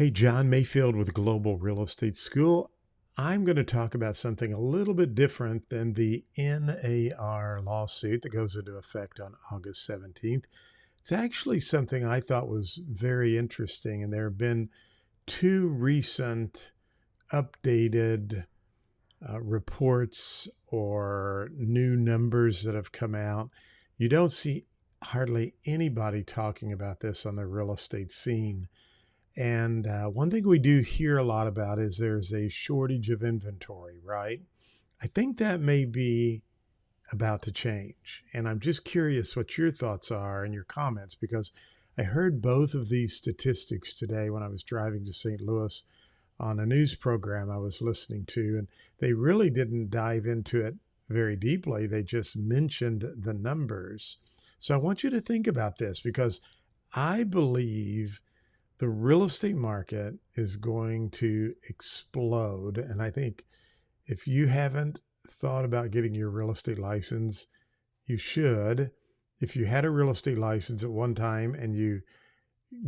Hey, John Mayfield with Global Real Estate School. I'm going to talk about something a little bit different than the NAR lawsuit that goes into effect on August 17th. It's actually something I thought was very interesting, and there have been two recent updated reports or new numbers that have come out. You don't see hardly anybody talking about this on the real estate scene. And one thing we do hear a lot about is there's a shortage of inventory, right? I think that may be about to change. And I'm just curious what your thoughts are and your comments because I heard both of these statistics today when I was driving to St. Louis on a news program I was listening to. And they really didn't dive into it very deeply, they just mentioned the numbers. So I want you to think about this because I believe the real estate market is going to explode. And I think if you haven't thought about getting your real estate license, you should. If you had a real estate license at one time and you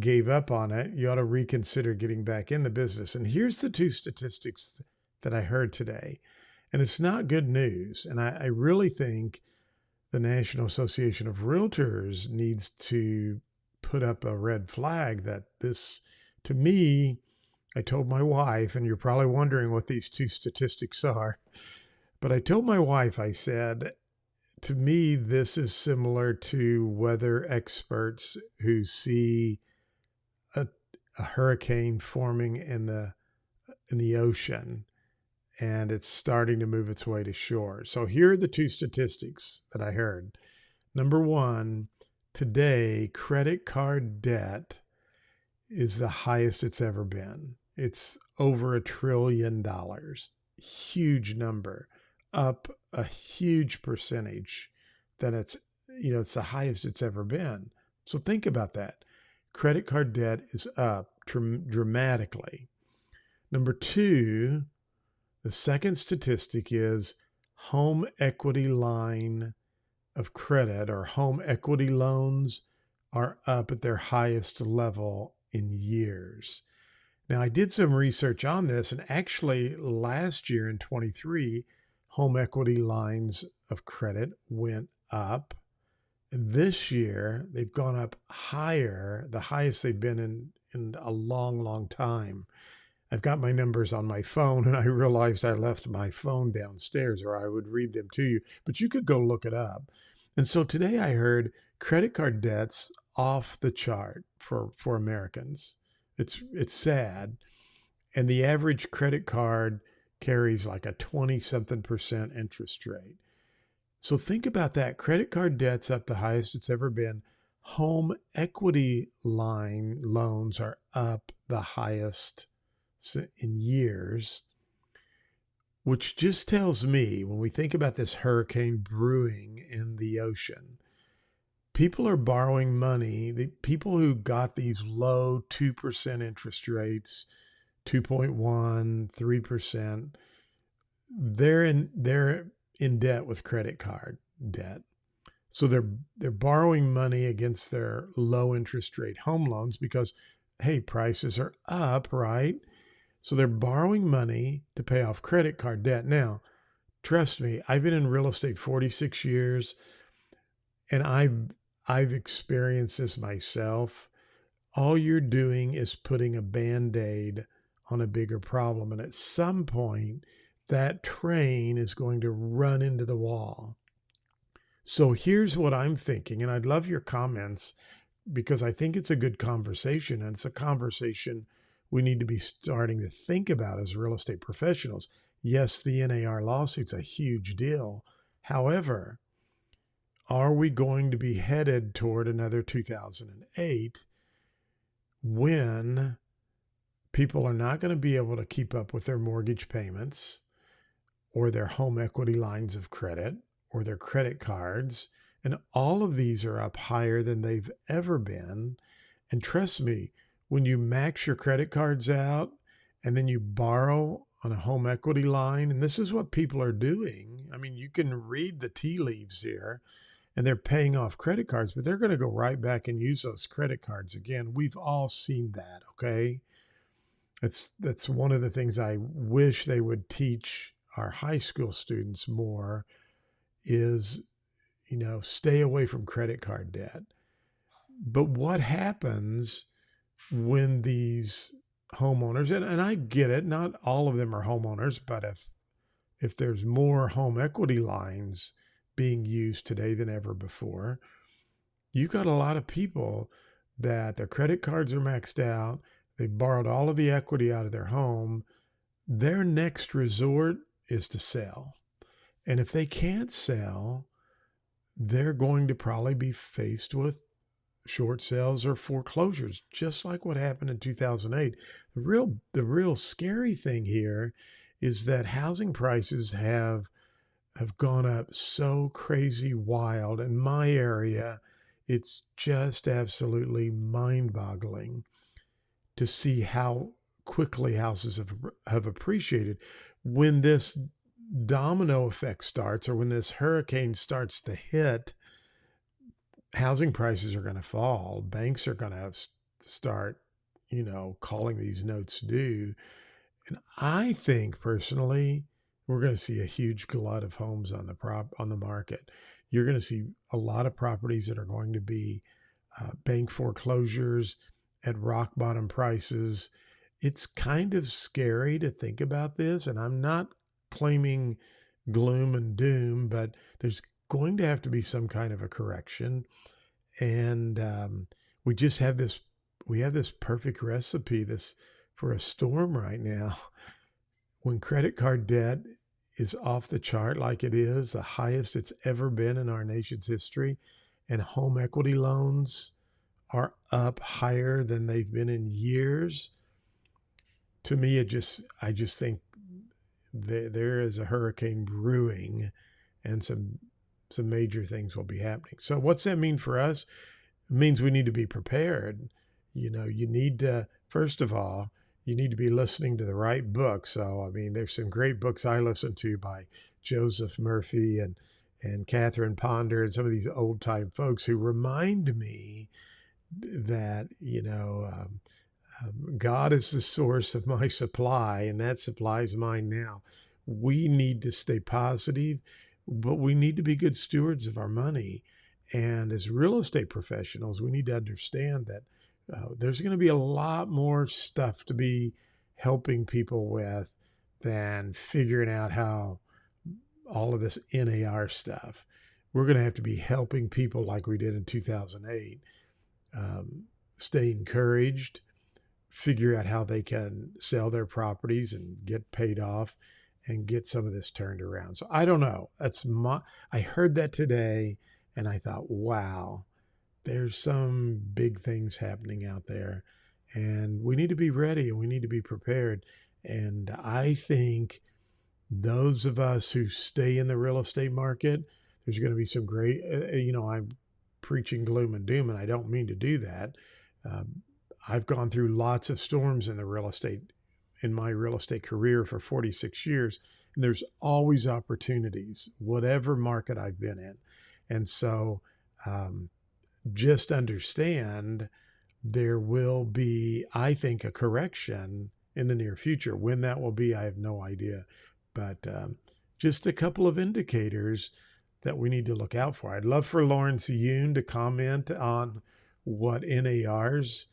gave up on it, you ought to reconsider getting back in the business. And here's the two statistics that I heard today. And it's not good news. And I really think the National Association of Realtors needs to put up a red flag that this, to me, I told my wife, and you're probably wondering what these two statistics are, but I told my wife, I said, to me, this is similar to weather experts who see a hurricane forming in the ocean and it's starting to move its way to shore. So here are the two statistics that I heard. Number one, today, credit card debt is the highest it's ever been. It's over $1 trillion. Huge number, up a huge percentage that it's the highest it's ever been. So think about that. Credit card debt is up dramatically. Number two, the second statistic is home equity line of credit or home equity loans are up at their highest level in years. Now, I did some research on this, and actually last year in 23, home equity lines of credit went up. And this year, they've gone up higher, the highest they've been in a long, long time. I've got my numbers on my phone, and I realized I left my phone downstairs, or I would read them to you, but you could go look it up. And so today I heard credit card debts off the chart for Americans. It's sad. And the average credit card carries like a 20-something% interest rate. So think about that. Credit card debt's up the highest it's ever been. Home equity line loans are up the highest in years, which just tells me when we think about this hurricane brewing in the ocean, people are borrowing money. The people who got these low 2% interest rates, 2.1, 3%, they're in debt with credit card debt. So they're borrowing money against their low interest rate home loans because, hey, prices are up, right? So they're borrowing money to pay off credit card debt. Now, trust me, I've been in real estate 46 years, and I've experienced this myself. All you're doing is putting a Band-Aid on a bigger problem. And at some point, that train is going to run into the wall. So here's what I'm thinking, and I'd love your comments because I think it's a good conversation, and it's a conversation we need to be starting to think about as real estate professionals. Yes, the NAR lawsuit's a huge deal. However, are we going to be headed toward another 2008 when people are not going to be able to keep up with their mortgage payments or their home equity lines of credit or their credit cards? And all of these are up higher than they've ever been. And trust me, when you max your credit cards out and then you borrow on a home equity line, and this is what people are doing. I mean, you can read the tea leaves here, and they're paying off credit cards, but they're going to go right back and use those credit cards again. We've all seen that, okay? That's one of the things I wish they would teach our high school students more is, stay away from credit card debt. But what happens when these homeowners, and I get it, not all of them are homeowners, but if there's more home equity lines being used today than ever before, you got a lot of people that their credit cards are maxed out. They borrowed all of the equity out of their home. Their next resort is to sell. And if they can't sell, they're going to probably be faced with short sales or foreclosures, just like what happened in 2008. The real scary thing here is that housing prices have gone up so crazy wild. In my area, it's just absolutely mind-boggling to see how quickly houses have appreciated. When this domino effect starts, or when this hurricane starts to hit, housing prices are going to fall. Banks are going to start, calling these notes due. And I think personally, we're going to see a huge glut of homes on the market. You're going to see a lot of properties that are going to be bank foreclosures at rock bottom prices. It's kind of scary to think about this, and I'm not claiming gloom and doom, but there's going to have to be some kind of a correction. And we just have this we have this perfect recipe this for a storm right now. When credit card debt is off the chart like it is, the highest it's ever been in our nation's history, and home equity loans are up higher than they've been in years, to me, I just think there is a hurricane brewing, and some major things will be happening. So what's that mean for us? It means we need to be prepared. You need to, first of all, you need to be listening to the right book. So, I mean, there's some great books I listen to by Joseph Murphy and Catherine Ponder and some of these old time folks who remind me that, God is the source of my supply, and that supply is mine now. We need to stay positive, but we need to be good stewards of our money. And as real estate professionals, we need to understand that there's going to be a lot more stuff to be helping people with than figuring out how all of this NAR stuff. We're going to have to be helping people like we did in 2008, stay encouraged, figure out how they can sell their properties and get paid off and get some of this turned around. So I don't know. I heard that today and I thought, wow, there's some big things happening out there and we need to be ready and we need to be prepared. And I think those of us who stay in the real estate market, there's going to be some great, I'm preaching gloom and doom and I don't mean to do that. I've gone through lots of storms in my real estate career for 46 years, and there's always opportunities, whatever market I've been in. And so just understand there will be, I think, a correction in the near future. When that will be, I have no idea. But just a couple of indicators that we need to look out for. I'd love for Lawrence Yoon to comment on what NAR's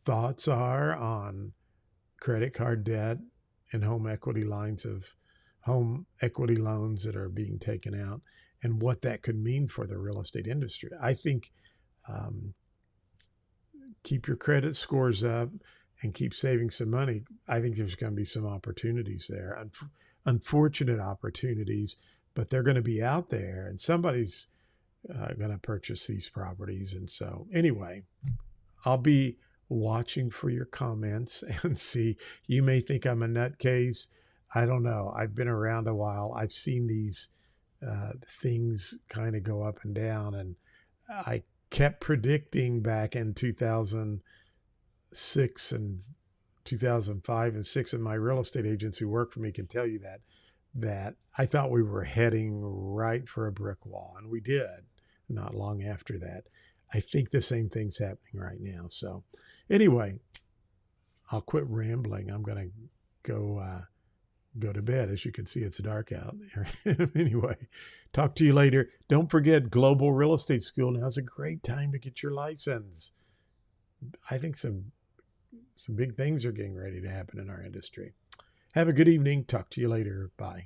thoughts are on credit card debt and home equity loans that are being taken out and what that could mean for the real estate industry. I think keep your credit scores up and keep saving some money. I think there's going to be some opportunities there, unfortunate opportunities, but they're going to be out there and somebody's going to purchase these properties. And so anyway, I'll be watching for your comments and see. You may think I'm a nutcase. I don't know. I've been around a while. I've seen these things kind of go up and down. And I kept predicting back in 2006 and 2005 and 6, and my real estate agents who work for me can tell you that I thought we were heading right for a brick wall. And we did not long after that. I think the same thing's happening right now. So anyway, I'll quit rambling. I'm going to go to bed. As you can see, it's dark out there. Anyway, talk to you later. Don't forget, Global Real Estate School. Now's a great time to get your license. I think some big things are getting ready to happen in our industry. Have a good evening. Talk to you later. Bye.